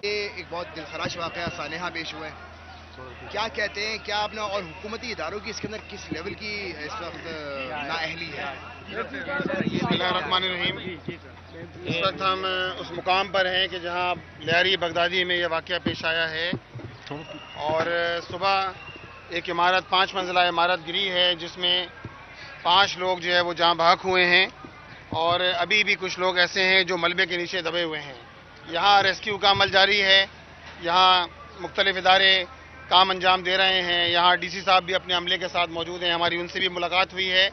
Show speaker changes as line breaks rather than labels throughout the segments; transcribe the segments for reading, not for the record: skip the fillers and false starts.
یہ ایک بہت دلخراش واقعہ سانحہ پیش ہوا ہے، کیا کہتے ہیں، کیا اپنا اور حکومتی اداروں کی اس کے اندر کس لیول کی اس وقت نااہلی ہے؟
بسم اللہ الرحمن الرحیم۔ اس وقت ہم اس مقام پر ہیں کہ جہاں لیاری بغدادی میں یہ واقعہ پیش آیا ہے، اور صبح ایک عمارت 5 منزلہ عمارت گری ہے جس میں 5 لوگ جو ہے وہ جاں بحق ہوئے ہیں، اور ابھی بھی کچھ لوگ ایسے ہیں جو ملبے کے نیچے دبے ہوئے ہیں۔ یہاں ریسکیو کا عمل جاری ہے، یہاں مختلف ادارے کام انجام دے رہے ہیں، یہاں ڈی سی صاحب بھی اپنے عملے کے ساتھ موجود ہیں، ہماری ان سے بھی ملاقات ہوئی ہے،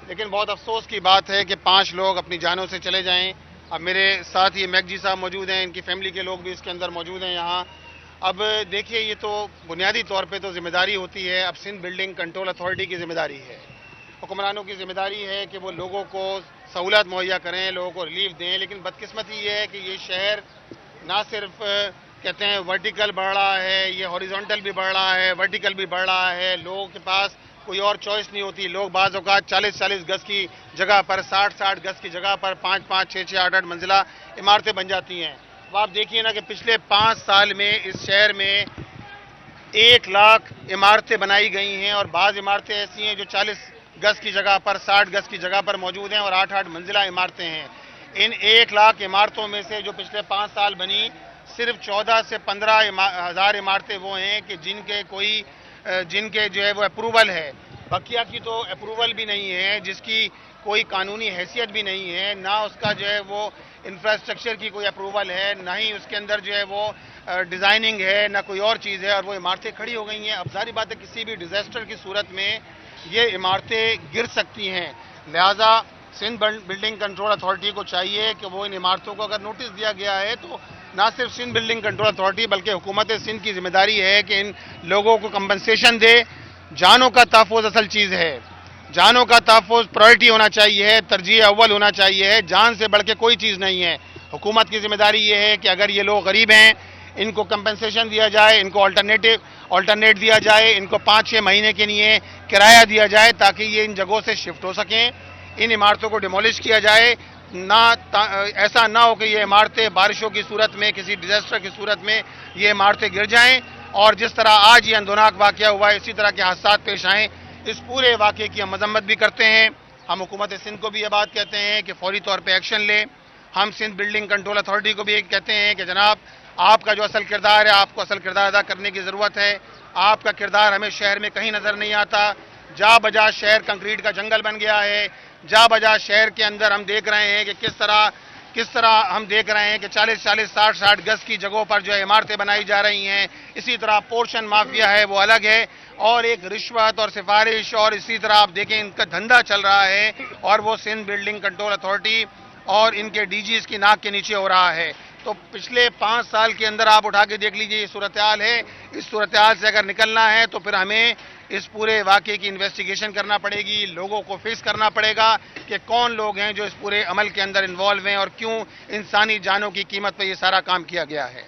لیکن بہت افسوس کی بات ہے کہ 5 لوگ اپنی جانوں سے چلے جائیں۔ اب میرے ساتھ یہ میک جی صاحب موجود ہیں، ان کی فیملی کے لوگ بھی اس کے اندر موجود ہیں یہاں۔ اب دیکھیے، یہ تو بنیادی طور پہ تو ذمہ داری ہوتی ہے، اب سندھ بلڈنگ کنٹرول اتھارٹی کی ذمہ داری ہے، حکمرانوں کی ذمہ داری ہے کہ وہ لوگوں کو سہولت مہیا کریں، لوگوں کو ریلیف دیں، لیکن بدقسمتی یہ ہے کہ یہ شہر نہ صرف کہتے ہیں ورٹیکل بڑھ رہا ہے، یہ ہاریزونٹل بھی بڑھ رہا ہے، ورٹیکل بھی بڑھ رہا ہے۔ لوگوں کے پاس کوئی اور چوائس نہیں ہوتی، لوگ بعض اوقات 40 گز کی جگہ پر، 60 گز کی جگہ پر 5 6 8 منزلہ عمارتیں بن جاتی ہیں۔ اب آپ دیکھیے نا کہ پچھلے 5 سال میں اس شہر میں 1 لاکھ عمارتیں بنائی گئی ہیں، اور بعض عمارتیں ایسی ہیں جو 40 گز کی جگہ پر، 60 گز کی جگہ پر موجود ہیں، اور 8 منزلہ عمارتیں ہیں۔ ان 1 لاکھ عمارتوں میں سے جو پچھلے 5 سال بنی، صرف 14 سے 15 ہزار عمارتیں وہ ہیں کہ جن کے جو ہے وہ اپروول ہے، بقیہ کی تو اپروول بھی نہیں ہے، جس کی کوئی قانونی حیثیت بھی نہیں ہے، نہ اس کا جو ہے وہ انفراسٹرکچر کی کوئی اپروول ہے، نہ ہی اس کے اندر جو ہے وہ ڈیزائننگ ہے، نہ کوئی اور چیز ہے، اور وہ عمارتیں کھڑی ہو گئی ہیں۔ اب ظاہر بات ہے کسی بھی ڈیزاسٹر کی صورت میں یہ عمارتیں گر سکتی ہیں، لہٰذا سندھ بلڈنگ کنٹرول اتھارٹی کو چاہیے کہ وہ ان عمارتوں کو اگر نوٹس دیا گیا ہے تو نہ صرف سندھ بلڈنگ کنٹرول اتھارٹی بلکہ حکومت سندھ کی ذمہ داری ہے کہ ان لوگوں کو کمپنسیشن دے۔ جانوں کا تحفظ اصل چیز ہے، جانوں کا تحفظ پرائرٹی ہونا چاہیے، ترجیح اول ہونا چاہیے، جان سے بڑھ کے کوئی چیز نہیں ہے۔ حکومت کی ذمہ داری یہ ہے کہ اگر یہ لوگ غریب ہیں، ان کو کمپنسیشن دیا جائے، ان کو آلٹرنیٹ دیا جائے، ان کو 5 6 مہینے کے لیے کرایہ دیا جائے تاکہ یہ ان جگہوں سے شفٹ ہو سکیں، ان عمارتوں کو ڈیمولش کیا جائے۔ ایسا نہ ہو کہ یہ عمارتیں بارشوں کی صورت میں، کسی ڈیزاسٹر کی صورت میں یہ عمارتیں گر جائیں، اور جس طرح آج یہ اندوناک واقعہ ہوا ہے اسی طرح کے حادثات پیش آئیں۔ اس پورے واقعے کی ہم مذمت بھی کرتے ہیں، ہم حکومت سندھ کو بھی یہ بات کہتے ہیں کہ فوری طور پہ ایکشن لے۔ ہم سندھ بلڈنگ کنٹرول اتھارٹی کو بھی یہ کہتے ہیں کہ جناب، آپ کا جو اصل کردار ہے، آپ کو اصل کردار ادا کرنے کی ضرورت ہے۔ آپ کا کردار ہمیں شہر میں کہیں نظر نہیں آتا، جا بجا شہر کنکریٹ کا جنگل بن گیا ہے، جا بجا شہر کے اندر ہم دیکھ رہے ہیں کہ کس طرح ہم دیکھ رہے ہیں کہ 40 60 گز کی جگہوں پر جو ہے عمارتیں بنائی جا رہی ہیں۔ اسی طرح پورشن مافیا ہے وہ الگ ہے، اور ایک رشوت اور سفارش، اور اسی طرح آپ دیکھیں ان کا دھندا چل رہا ہے، اور وہ سندھ بلڈنگ کنٹرول اتھارٹی اور ان کے ڈی جیز کی ناک کے نیچے ہو رہا ہے۔ تو پچھلے 5 سال کے اندر آپ اٹھا کے دیکھ لیجئے یہ صورتحال ہے۔ اس صورتحال سے اگر نکلنا ہے تو پھر ہمیں اس پورے واقعے کی انویسٹیگیشن کرنا پڑے گی، لوگوں کو فیس کرنا پڑے گا کہ کون لوگ ہیں جو اس پورے عمل کے اندر انوالو ہیں، اور کیوں انسانی جانوں کی قیمت پہ یہ سارا کام کیا گیا ہے۔